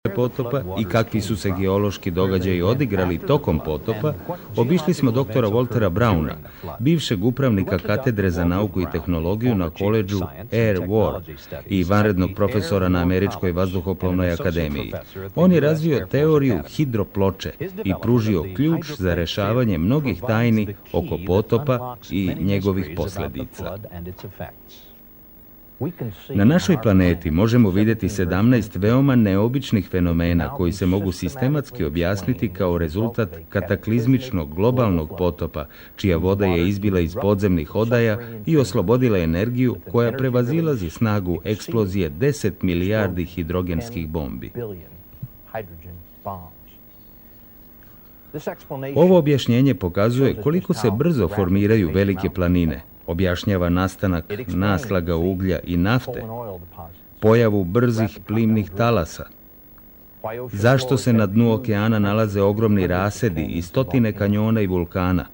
potopa i kakvi su se geološki događaji odigrali tokom potopa, obišli smo doktora Waltera Browna, bivšeg upravnika katedre za nauku i tehnologiju na koledžu Air War i vanrednog profesora na Američkoj vazduhoplovnoj akademiji. On je razvio teoriju hidroploče i pružio ključ za rešavanje mnogih tajni oko potopa i njegovih posljedica. Na našoj planeti možemo vidjeti 17 veoma neobičnih fenomena koji se mogu sistematski objasniti kao rezultat kataklizmičnog globalnog potopa, čija voda je izbila iz podzemnih odaja i oslobodila energiju koja prevazilazi snagu eksplozije 10 milijardi hidrogenskih bombi. Ovo objašnjenje pokazuje koliko se brzo formiraju velike planine, objašnjava nastanak naslaga uglja i nafte, pojavu brzih plimnih talasa, zašto se na dnu okeana nalaze ogromni rasedi i stotine kanjona i vulkana,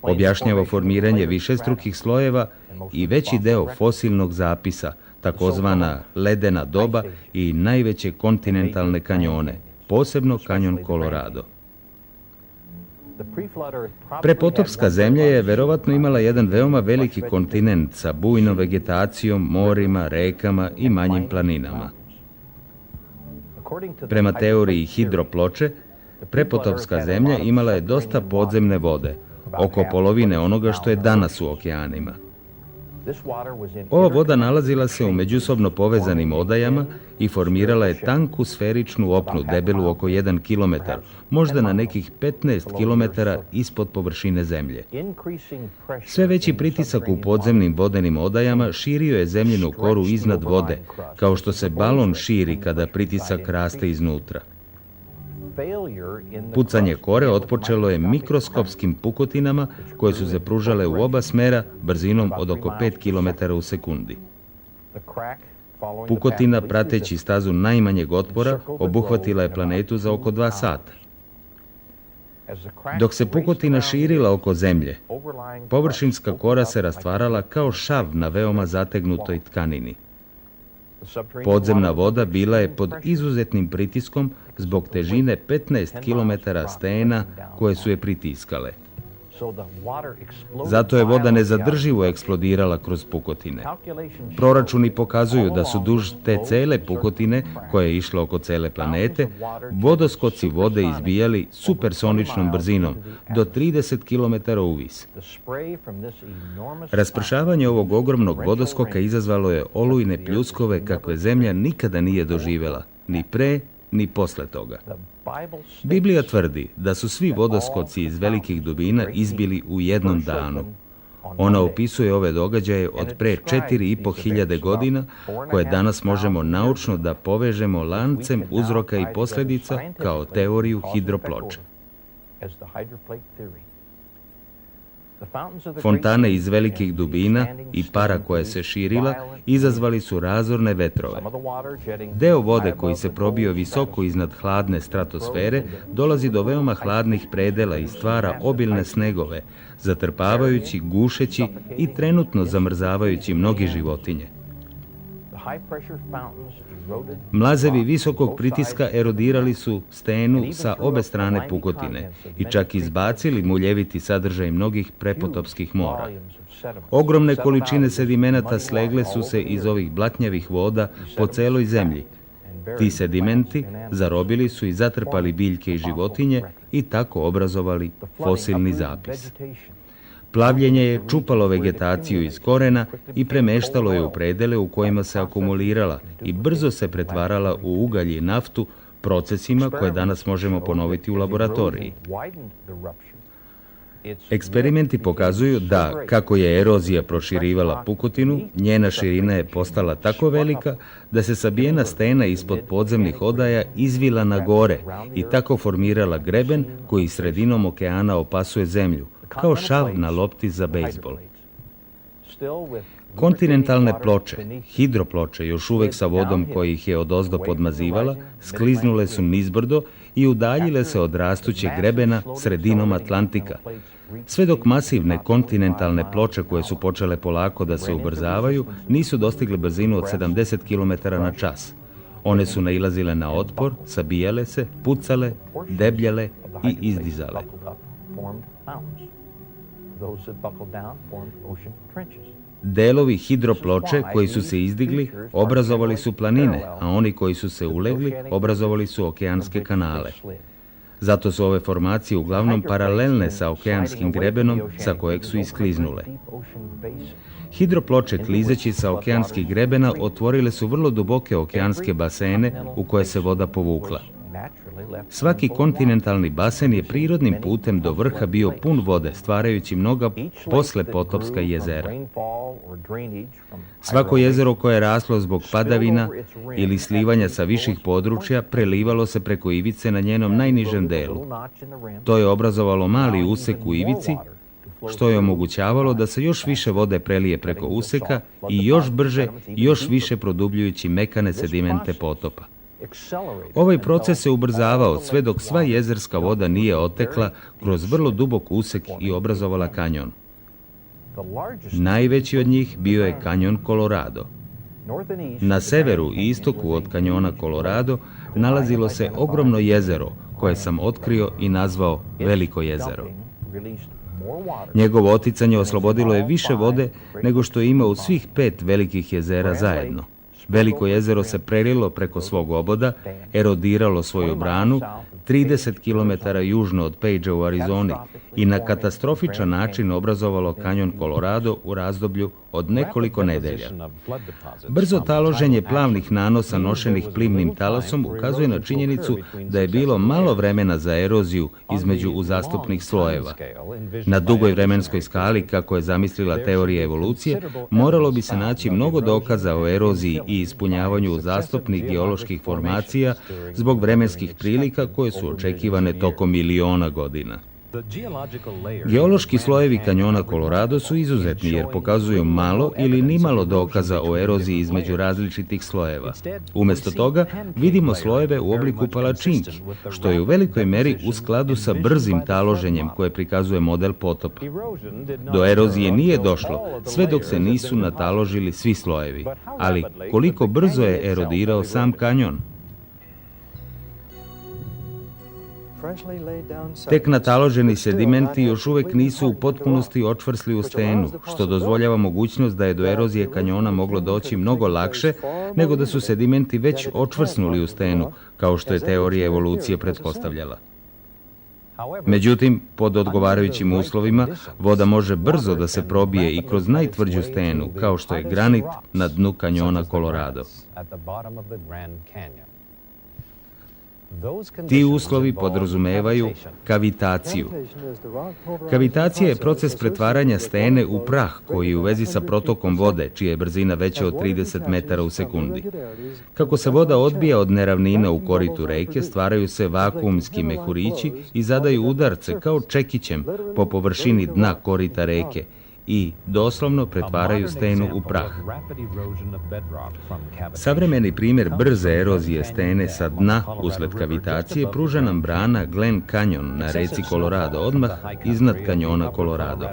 objašnjava formiranje višestrukih slojeva i veći deo fosilnog zapisa, takozvana ledena doba i najveće kontinentalne kanjone, posebno kanjon Colorado. Prepotopska zemlja je verovatno imala jedan veoma veliki kontinent sa bujnom vegetacijom, morima, rekama i manjim planinama. Prema teoriji hidroploče, prepotopska zemlja imala je dosta podzemne vode, oko polovine onoga što je danas u okeanima. Ova voda nalazila se u međusobno povezanim odajama i formirala je tanku sferičnu opnu debelu oko 1 km, možda na nekih 15 km ispod površine zemlje. Sve veći pritisak u podzemnim vodenim odajama širio je zemljinu koru iznad vode, kao što se balon širi kada pritisak raste iznutra. Pucanje kore otpočelo je mikroskopskim pukotinama koje su se pružale u oba smera brzinom od oko 5 km u sekundi. Pukotina, prateći stazu najmanjeg otpora, obuhvatila je planetu za oko 2 sata. Dok se pukotina širila oko zemlje, površinska kora se rastvarala kao šav na veoma zategnutoj tkanini. Podzemna voda bila je pod izuzetnim pritiskom zbog težine 15 km stena koje su je pritiskale. Zato je voda nezadrživo eksplodirala kroz pukotine. Proračuni pokazuju da su duž te cele pukotine, koja je išla oko cele planete, vodoskoci vode izbijali supersoničnom brzinom do 30 km uvis. Raspršavanje ovog ogromnog vodoskoka izazvalo je olujne pljuskove kakve zemlja nikada nije doživjela, ni pre ni posle toga. Biblija tvrdi da su svi vodoskoci iz velikih dubina izbili u jednom danu. Ona opisuje ove događaje od pre 4.500 godina, koje danas možemo naučno da povežemo lancem uzroka i posljedica kao teoriju hidroploče. Fontane iz velikih dubina i para koja se širila izazvali su razorne vetrove. Deo vode koji se probio visoko iznad hladne stratosfere dolazi do veoma hladnih predela i stvara obilne snegove, zatrpavajući, gušeći i trenutno zamrzavajući mnogi životinje. Mlazevi visokog pritiska erodirali su stenu sa obe strane pukotine i čak izbacili muljeviti sadržaj mnogih prepotopskih mora. Ogromne količine sedimenata slegle su se iz ovih blatnjavih voda po celoj zemlji. Ti sedimenti zarobili su i zatrpali biljke i životinje i tako obrazovali fosilni zapis. Plavljenje je čupalo vegetaciju iz korena i premeštalo je u predele u kojima se akumulirala i brzo se pretvarala u ugalj i naftu procesima koje danas možemo ponoviti u laboratoriji. Eksperimenti pokazuju da, kako je erozija proširivala pukotinu, njena širina je postala tako velika da se sabijena stena ispod podzemnih odaja izvila na gore i tako formirala greben koji sredinom okeana opasuje zemlju, kao šav na lopti za bejzbol. Kontinentalne ploče, hidroploče, još uvek sa vodom koja ih je odozdo podmazivala, skliznule su nizbrdo i udaljile se od rastućeg grebena sredinom Atlantika, sve dok masivne kontinentalne ploče koje su počele polako da se ubrzavaju nisu dostigle brzinu od 70 km na čas. One su nailazile na otpor, sabijale se, pucale, debljale i izdizale. Delovi hidroploče koji su se izdigli obrazovali su planine, a oni koji su se ulegli obrazovali su okeanske kanale. Zato su ove formacije uglavnom paralelne sa okeanskim grebenom sa kojeg su iskliznule. Hidroploče klizeći sa okeanskih grebena otvorile su vrlo duboke okeanske basene u koje se voda povukla. Svaki kontinentalni basen je prirodnim putem do vrha bio pun vode, stvarajući mnoga poslepotopska jezera. Svako jezero koje je raslo zbog padavina ili slivanja sa viših područja prelivalo se preko ivice na njenom najnižem delu. To je obrazovalo mali usek u ivici, što je omogućavalo da se još više vode prelije preko useka i još brže, još više produbljujući mekane sedimente potopa. Ovaj proces se ubrzavao sve dok sva jezerska voda nije otekla kroz vrlo dubok usek i obrazovala kanjon. Najveći od njih bio je kanjon Colorado. Na severu i istoku od kanjona Colorado nalazilo se ogromno jezero koje sam otkrio i nazvao Veliko jezero. Njegovo oticanje oslobodilo je više vode nego što je imao u svih 5 velikih jezera zajedno. Veliko jezero se prelilo preko svog oboda, erodiralo svoju branu 30 km južno od Pagea u Arizoni i na katastrofičan način obrazovalo kanjon Colorado u razdoblju od nekoliko nedelja. Brzo taloženje plavnih nanosa nošenih plimnim talasom ukazuje na činjenicu da je bilo malo vremena za eroziju između uzastopnih slojeva. Na dugoj vremenskoj skali, kako je zamislila teorija evolucije, moralo bi se naći mnogo dokaza o eroziji i ispunjavanju uzastopnih geoloških formacija zbog vremenskih prilika koje su očekivane tokom miliona godina. Geološki slojevi kanjona Colorado su izuzetni jer pokazuju malo ili nimalo dokaza o eroziji između različitih slojeva. Umjesto toga vidimo slojeve u obliku palačinki, što je u velikoj meri u skladu sa brzim taloženjem koje prikazuje model potopa. Do erozije nije došlo sve dok se nisu nataložili svi slojevi, ali koliko brzo je erodirao sam kanjon? Tek nataloženi sedimenti još uvijek nisu u potpunosti očvrsli u stenu, što dozvoljava mogućnost da je do erozije kanjona moglo doći mnogo lakše nego da su sedimenti već očvrsnuli u stenu, kao što je teorija evolucije pretpostavljala. Međutim, pod odgovarajućim uslovima, voda može brzo da se probije i kroz najtvrđu stenu, kao što je granit na dnu kanjona Colorado. Ti uslovi podrazumevaju kavitaciju. Kavitacija je proces pretvaranja stene u prah koji je u vezi sa protokom vode, čija je brzina veća od 30 metara u sekundi. Kako se voda odbija od neravnina u koritu reke, stvaraju se vakuumski mehurići i zadaju udarce kao čekićem po površini dna korita reke i doslovno pretvaraju stenu u prah. Savremeni primjer brze erozije stene sa dna usled kavitacije pruža nam brana Glen Canyon na reci Colorado, odmah iznad kanjona Colorado.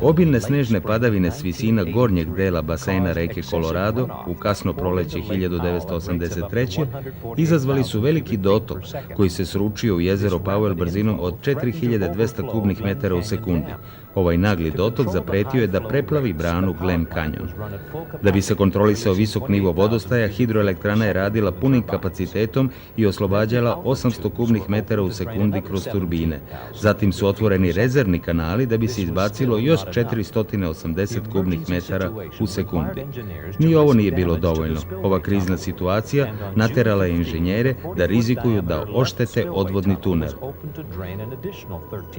Obilne snežne padavine s visina gornjeg dela basena reke Colorado u kasno proleće 1983. izazvali su veliki dotok koji se sručio u jezero Powell brzinom od 4200 kubnih metara u sekundi. Ovaj nagli dotok zapretio je da preplavi branu Glen Canyon. Da bi se kontrolisao visok nivo vodostaja, hidroelektrana je radila punim kapacitetom i oslobađala 800 kubnih metara u sekundi kroz turbine. Zatim su otvoreni rezervni kanali da bi se izbacilo još 480 kubnih metara u sekundi. Ni ovo nije bilo dovoljno. Ova krizna situacija naterala je inženjere da rizikuju da oštete odvodni tunel.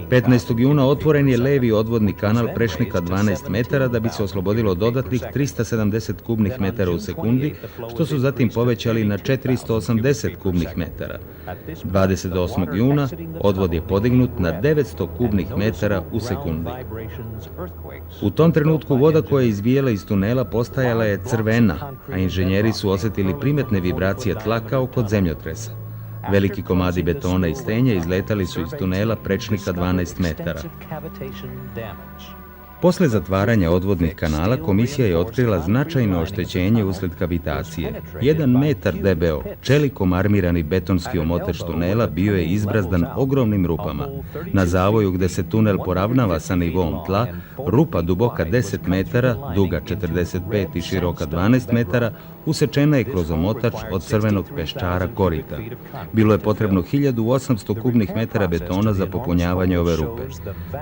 15. juna otvoren je levi odvodni kanal prečnika 12 metara da bi se oslobodilo dodatnih 370 kubnih metara u sekundi, što su zatim povećali na 480 kubnih metara. 28. juna odvod je podignut na 900 kubnih metara u sekundi. U tom trenutku voda koja je izbijala iz tunela postajala je crvena, a inženjeri su osjetili primetne vibracije tla kao kod zemljotresa. Veliki komadi betona i stenja izletali su iz tunela prečnika 12 metara. Posle zatvaranja odvodnih kanala, komisija je otkrila značajno oštećenje usled kavitacije. 1 metar debeo, čelikom armirani betonski omotač tunela bio je izbrazdan ogromnim rupama. Na zavoju gde se tunel poravnava sa nivom tla, rupa duboka 10 metara, duga 45 i široka 12 metara, usečena je kroz omotač od crvenog peščara korita. Bilo je potrebno 1800 kubnih metara betona za popunjavanje ove rupe.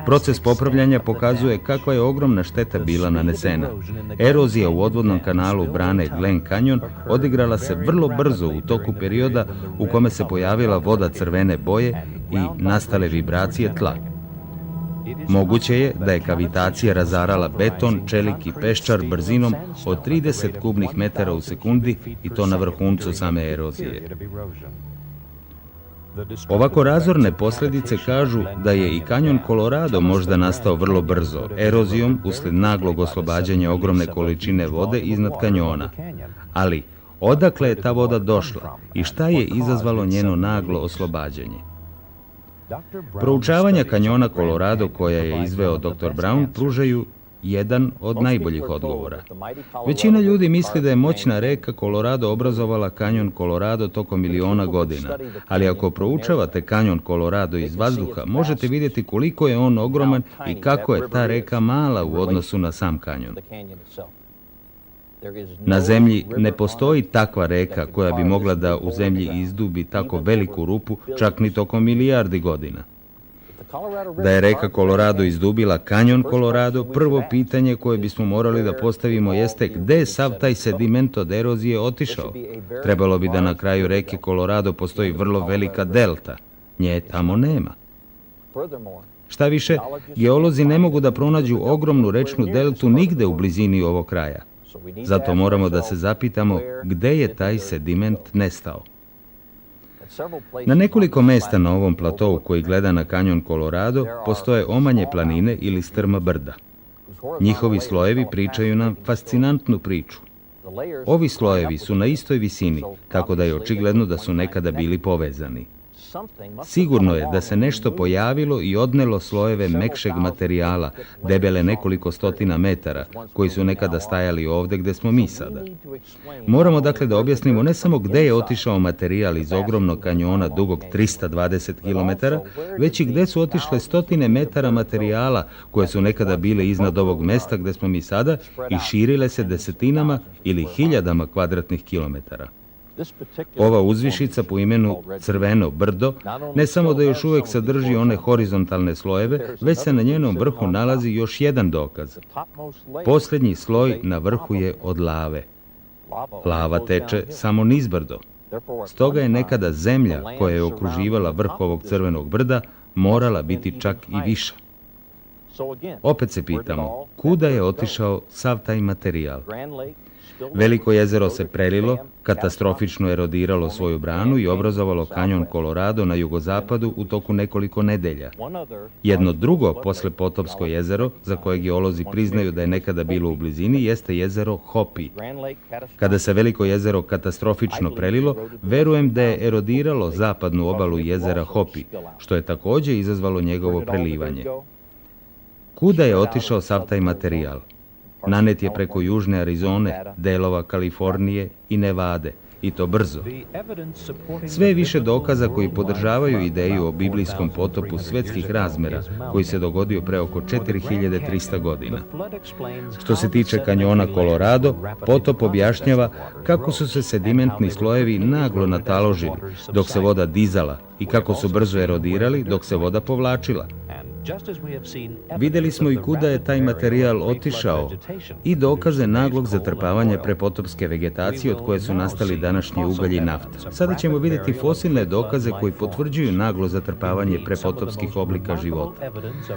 Proces popravljanja pokazuje kakva je ogromna šteta bila nanesena. Erozija u odvodnom kanalu brane Glen Canyon odigrala se vrlo brzo u toku perioda u kome se pojavila voda crvene boje i nastale vibracije tla. Moguće je da je kavitacija razarala beton, čelik i peščar brzinom od 30 kubnih metara u sekundi i to na vrhuncu same erozije. Ovako razorne posljedice kažu da je i kanjon Colorado možda nastao vrlo brzo, erozijom usled naglog oslobađanja ogromne količine vode iznad kanjona. Ali, odakle je ta voda došla i šta je izazvalo njeno naglo oslobađanje? Proučavanja kanjona Colorado koja je izveo dr. Brown pružaju jedan od najboljih odgovora. Većina ljudi misli da je moćna reka Colorado obrazovala kanjon Colorado tokom miliona godina, ali ako proučavate kanjon Colorado iz vazduha, možete vidjeti koliko je on ogroman i kako je ta reka mala u odnosu na sam kanjon. Na zemlji ne postoji takva reka koja bi mogla da u zemlji izdubi tako veliku rupu čak ni tokom milijardi godina. Da je reka Colorado izdubila kanjon Colorado, prvo pitanje koje bismo morali da postavimo jeste gde je sav taj sediment od erozije otišao. Trebalo bi da na kraju reke Colorado postoji vrlo velika delta. Nje tamo nema. Šta više, geolozi ne mogu da pronađu ogromnu rečnu deltu nigde u blizini ovog kraja. Zato moramo da se zapitamo gde je taj sediment nestao. Na nekoliko mesta na ovom platovu koji gleda na kanjon Colorado postoje omanje planine ili strma brda. Njihovi slojevi pričaju nam fascinantnu priču. Ovi slojevi su na istoj visini, tako da je očigledno da su nekada bili povezani. Sigurno je da se nešto pojavilo i odnelo slojeve mekšeg materijala, debele nekoliko stotina metara, koji su nekada stajali ovde gde smo mi sada. Moramo dakle da objasnimo ne samo gde je otišao materijal iz ogromnog kanjona dugog 320 km, već i gde su otišle stotine metara materijala koje su nekada bile iznad ovog mesta gde smo mi sada i širile se desetinama ili hiljadama kvadratnih kilometara. Ova uzvišica po imenu Crveno brdo ne samo da još uvek sadrži one horizontalne slojeve, već se na njenom vrhu nalazi još jedan dokaz. Posljednji sloj na vrhu je od lave. Lava teče samo nizbrdo. Stoga je nekada zemlja koja je okruživala vrh ovog Crvenog brda morala biti čak i viša. Opet se pitamo, kuda je otišao sav taj materijal? Veliko jezero se prelilo, katastrofično erodiralo svoju branu i obrazovalo kanjon Colorado na jugozapadu u toku nekoliko nedelja. Jedno drugo poslepotopsko jezero, za koje geolozi priznaju da je nekada bilo u blizini, jeste jezero Hopi. Kada se veliko jezero katastrofično prelilo, verujem da je erodiralo zapadnu obalu jezera Hopi, što je takođe izazvalo njegovo prelivanje. Kuda je otišao sav taj materijal? Nanet je preko južne Arizone, delova Kalifornije i Nevade, i to brzo. Sve je više dokaza koji podržavaju ideju o biblijskom potopu svetskih razmera, koji se dogodio pre oko 4300 godina. Što se tiče kanjona Colorado, potop objašnjava kako su se sedimentni slojevi naglo nataložili, dok se voda dizala, i kako su brzo erodirali, dok se voda povlačila. Videli smo i kuda je taj materijal otišao i dokaze naglog zatrpavanja prepotopske vegetacije od koje su nastali današnji ugalj i nafta. Sada ćemo vidjeti fosilne dokaze koji potvrđuju naglo zatrpavanje prepotopskih oblika života.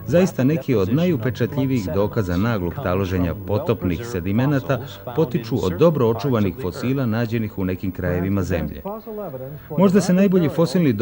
Zaista neki od najupečatljivijih dokaza naglog taloženja potopnih sedimenata potiču od dobro očuvanih fosila nađenih u nekim krajevima zemlje. Možda se najbolji fosilni